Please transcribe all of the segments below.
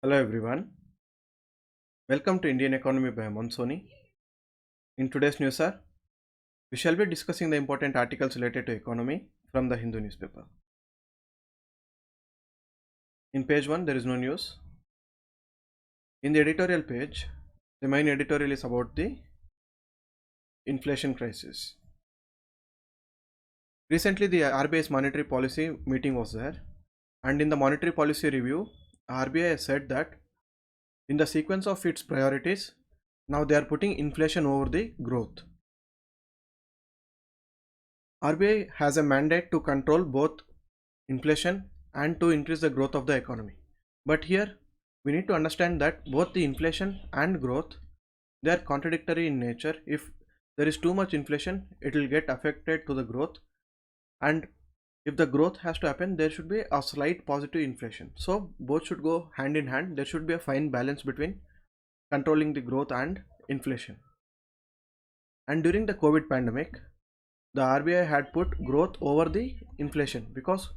Hello everyone. Welcome to Indian Economy by Aman Soni. In today's news, sir, we shall be discussing the important articles related to economy from the Hindu newspaper. In page 1, there is no news. In the editorial page, the main editorial is about the inflation crisis. Recently, the RBI's monetary policy meeting was there, and in the monetary policy review, RBI has said that in the sequence of its priorities, now they are putting inflation over the growth. RBI has a mandate to control both inflation and to increase the growth of the economy. But here we need to understand that both the inflation and growth, they are contradictory in nature. If there is too much inflation, it will get affected to the growth, and if the growth has to happen, there should be a slight positive inflation. So both should go hand in hand. There should be a fine balance between controlling the growth and inflation. And during the COVID pandemic, the RBI had put growth over the inflation because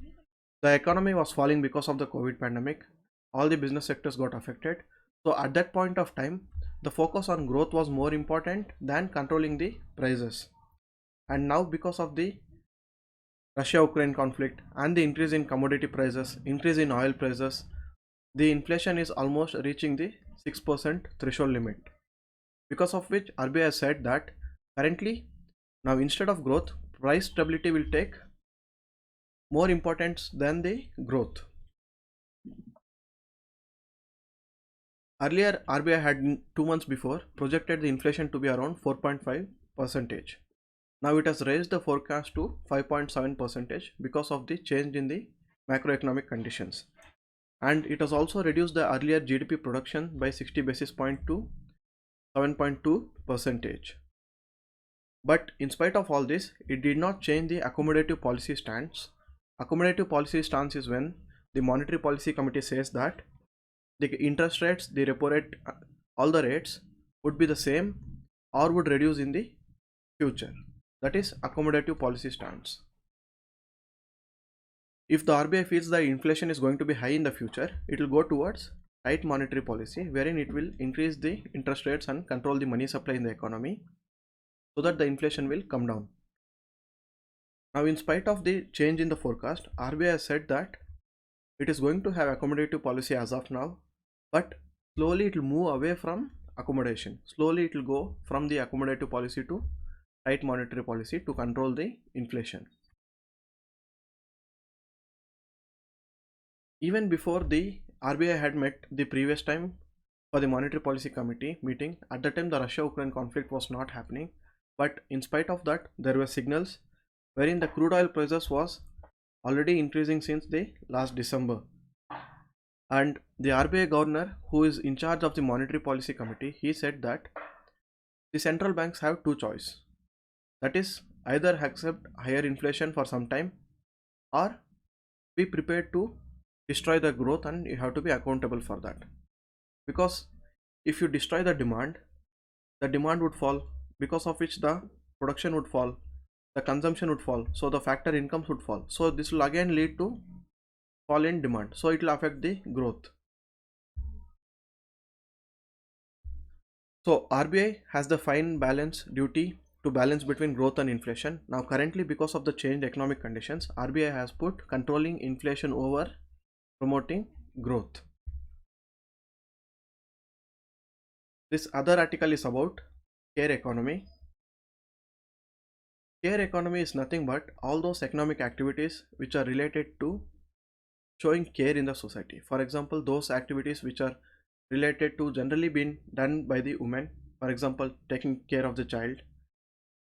the economy was falling because of the COVID pandemic. All the business sectors got affected. So at that point of time, the focus on growth was more important than controlling the prices. And now because of the Russia-Ukraine conflict and the increase in commodity prices, increase in oil prices, the inflation is almost reaching the 6% threshold limit. Because of which RBI has said that currently now instead of growth, price stability will take more importance than the growth. Earlier, RBI had 2 months before projected the inflation to be around 4.5 percentage. Now it has raised the forecast to 5.7 percentage because of the change in the macroeconomic conditions. And it has also reduced the earlier GDP production by 60 basis point to 7.2 percentage. But in spite of all this, it did not change the accommodative policy stance. Accommodative policy stance is when the monetary policy committee says that the interest rates, the repo rate, all the rates would be the same or would reduce in the future. That is accommodative policy stance. If the RBI feels that inflation is going to be high in the future, it will go towards tight monetary policy, wherein it will increase the interest rates and control the money supply in the economy so that the inflation will come down. Now, in spite of the change in the forecast, RBI has said that it is going to have accommodative policy as of now, but slowly it will move away from accommodation. Slowly it will go from the accommodative policy to tight monetary policy to control the inflation. Even before the RBI had met the previous time for the monetary policy committee meeting, at the time the Russia-Ukraine conflict was not happening, but in spite of that there were signals wherein the crude oil prices was already increasing since the last December. And the RBI governor, who is in charge of the monetary policy committee, he said that the central banks have two choices. That is, either accept higher inflation for some time or be prepared to destroy the growth, and you have to be accountable for that. Because if you destroy the demand would fall, because of which the production would fall, the consumption would fall, so the factor incomes would fall. So this will again lead to fall in demand, so it will affect the growth. So RBI has the fine balance duty to balance between growth and inflation. Now currently, because of the changed economic conditions, RBI has put controlling inflation over promoting growth. This other article is about care economy. Care economy is nothing but all those economic activities which are related to showing care in the society. For example, those activities which are related to generally being done by the women, for example, taking care of the child,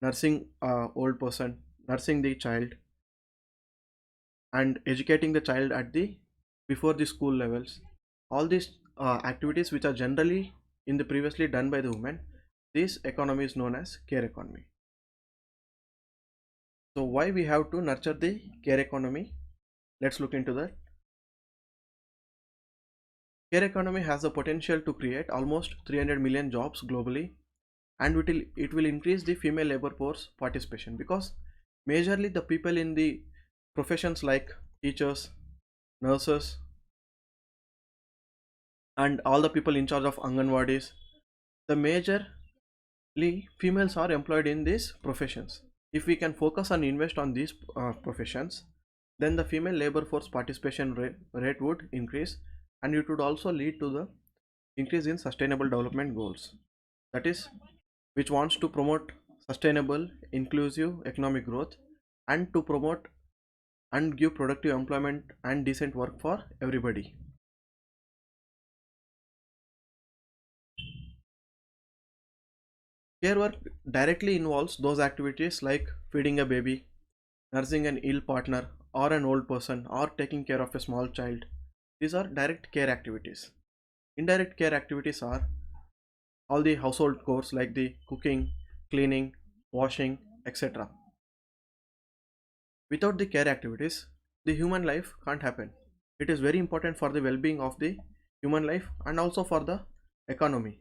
nursing old person, nursing the child, and educating the child at the before the school levels. All these activities which are generally in the previously done by the women, this economy is known as care economy. So why we have to nurture the care economy? Let's look into that. Care economy has the potential to create almost 300 million jobs globally, and it will increase the female labor force participation, because majorly the people in the professions like teachers, nurses, and all the people in charge of Anganwadis. The majorly females are employed in these professions. If we can focus and invest on these professions, then the female labor force participation rate would increase, and it would also lead to the increase in sustainable development goals. That is, which wants to promote sustainable, inclusive economic growth and to promote and give productive employment and decent work for everybody. Care work directly involves those activities like feeding a baby, nursing an ill partner or an old person, or taking care of a small child. These are direct care activities. Indirect care activities are all the household chores like the cooking, cleaning, washing, etc. Without the care activities, the human life can't happen. It is very important for the well-being of the human life and also for the economy.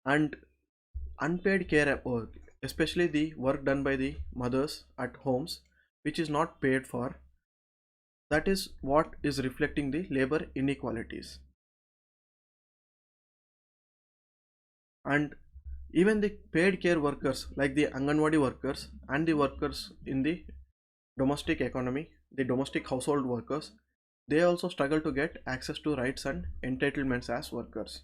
And unpaid care work, especially the work done by the mothers at homes, which is not paid for, that is what is reflecting the labor inequalities. And even the paid care workers like the Anganwadi workers and the workers in the domestic economy, the domestic household workers, they also struggle to get access to rights and entitlements as workers.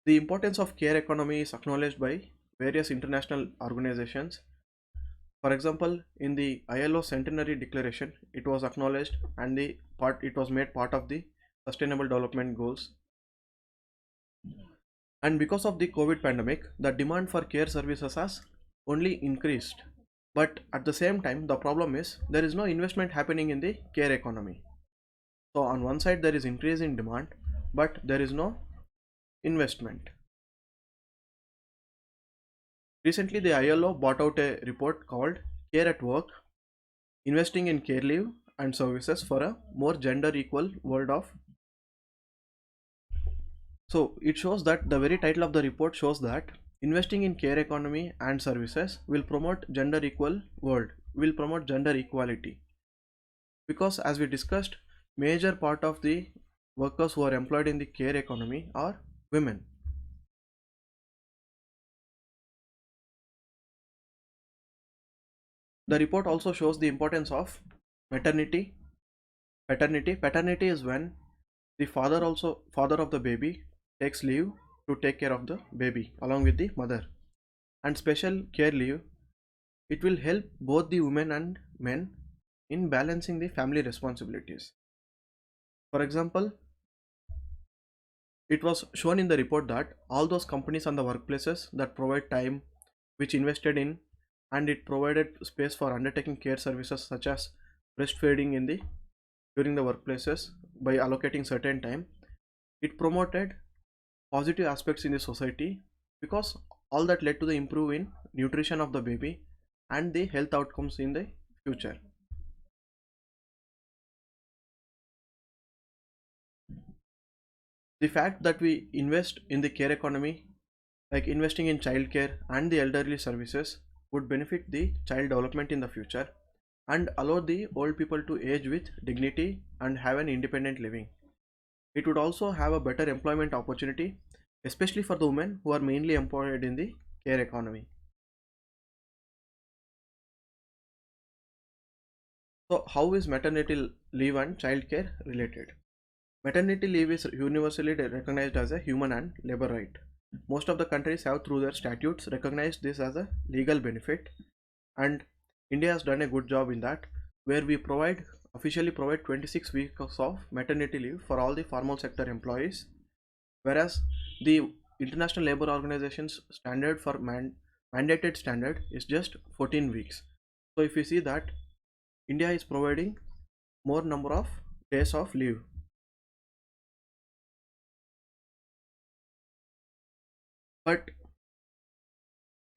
The importance of care economy is acknowledged by various international organizations. For example, in the ILO Centenary Declaration, it was acknowledged and it was made part of the Sustainable Development Goals. And because of the COVID pandemic, the demand for care services has only increased. But at the same time, the problem is there is no investment happening in the care economy. So on one side there is increase in demand, but there is no investment. Recently, the ILO brought out a report called Care at Work, Investing in Care Leave and Services for a More Gender Equal World of. So it shows that the very title of the report shows that investing in care economy and services will promote gender equal world, will promote gender equality. Because as we discussed, major part of the workers who are employed in the care economy are women. The report also shows the importance of maternity, paternity. Paternity is when the father of the baby takes leave to take care of the baby along with the mother. And special care leave, it will help both the women and men in balancing the family responsibilities. For example, it was shown in the report that all those companies and the workplaces that provide time, which invested in and it provided space for undertaking care services such as breastfeeding in the during the workplaces by allocating certain time, it promoted positive aspects in the society because all that led to the improve in nutrition of the baby and the health outcomes in the future. The fact that we invest in the care economy, like investing in childcare and the elderly services, would benefit the child development in the future and allow the old people to age with dignity and have an independent living. It would also have a better employment opportunity, especially for the women who are mainly employed in the care economy. So, how is maternity leave and childcare related? Maternity leave is universally recognized as a human and labor right. Most of the countries have, through their statutes, recognized this as a legal benefit, and India has done a good job in that, where we officially provide 26 weeks of maternity leave for all the formal sector employees, whereas the International Labour Organization's standard for mandated standard is just 14 weeks. So if you see that India is providing more number of days of leave. But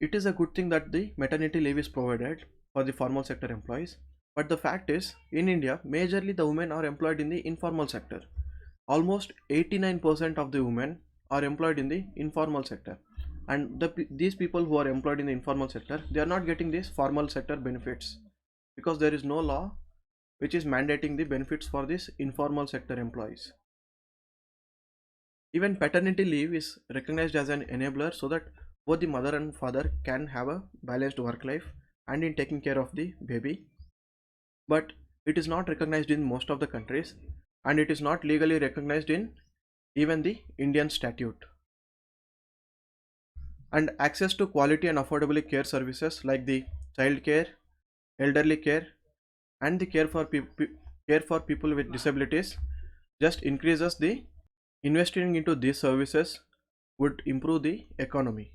it is a good thing that the maternity leave is provided for the formal sector employees. But the fact is, in India, majorly the women are employed in the informal sector. Almost 89% of the women are employed in the informal sector. And these people who are employed in the informal sector, they are not getting these formal sector benefits because there is no law which is mandating the benefits for these informal sector employees. Even paternity leave is recognized as an enabler so that both the mother and father can have a balanced work life and in taking care of the baby. But it is not recognized in most of the countries, and it is not legally recognized in even the Indian statute. And access to quality and affordable care services like the child care, elderly care, and the care for people with disabilities just increases the investing into these services would improve the economy.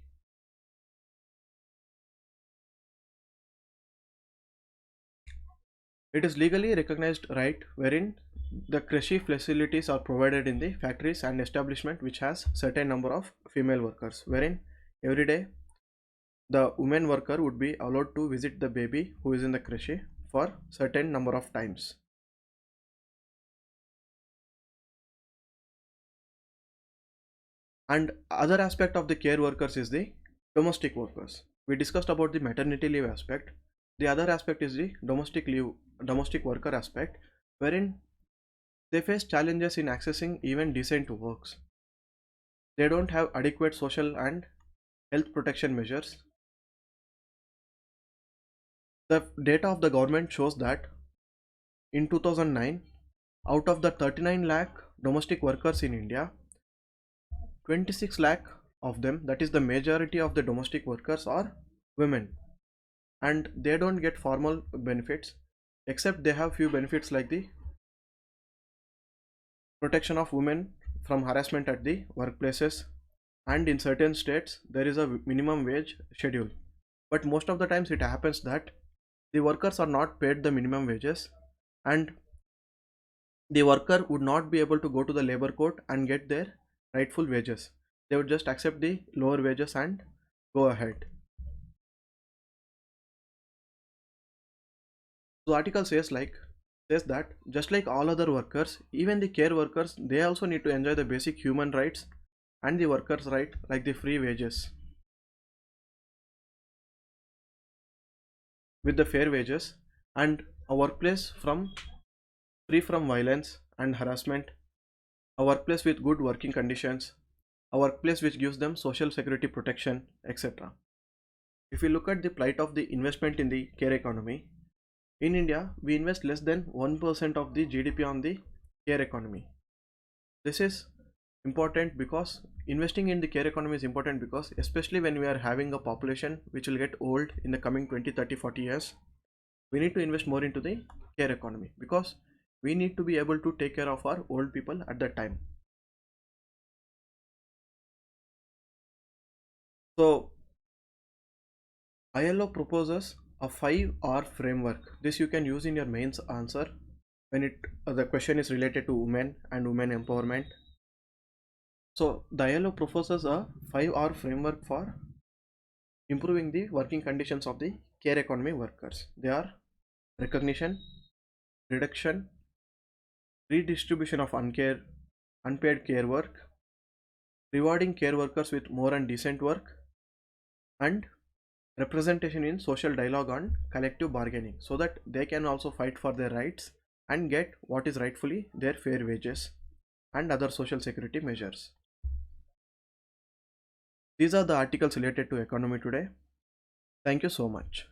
It is legally recognized right wherein the Krishi facilities are provided in the factories and establishment which has certain number of female workers, wherein every day the woman worker would be allowed to visit the baby who is in the Krishi for certain number of times. And other aspect of the care workers is the domestic workers. We discussed about the maternity leave aspect. The other aspect is the domestic worker aspect, wherein they face challenges in accessing even decent works. They don't have adequate social and health protection measures. The data of the government shows that in 2009, out of the 39 lakh domestic workers in India, 26 lakh of them, that is the majority of the domestic workers, are women, and they don't get formal benefits except they have few benefits like the protection of women from harassment at the workplaces, and in certain states there is a minimum wage schedule. But most of the times it happens that the workers are not paid the minimum wages, and the worker would not be able to go to the labor court and get their rightful wages. They would just accept the lower wages and go ahead. So article says that just like all other workers, even the care workers, they also need to enjoy the basic human rights and the workers' right like the free wages. With the fair wages and a workplace from free from violence and harassment, a workplace with good working conditions, a workplace which gives them social security protection, etc. If we look at the plight of the investment in the care economy, in India we invest less than 1% of the GDP on the care economy. This is important because investing in the care economy is important because especially when we are having a population which will get old in the coming 20, 30, 40 years, we need to invest more into the care economy because we need to be able to take care of our old people at that time. So ILO proposes a 5R framework. This you can use in your mains answer when the question is related to women and women empowerment. So the ILO proposes a 5R framework for improving the working conditions of the care economy workers. They are recognition, reduction, redistribution of unpaid care work, rewarding care workers with more and decent work, and representation in social dialogue and collective bargaining so that they can also fight for their rights and get what is rightfully their fair wages and other social security measures. These are the articles related to economy today. Thank you so much.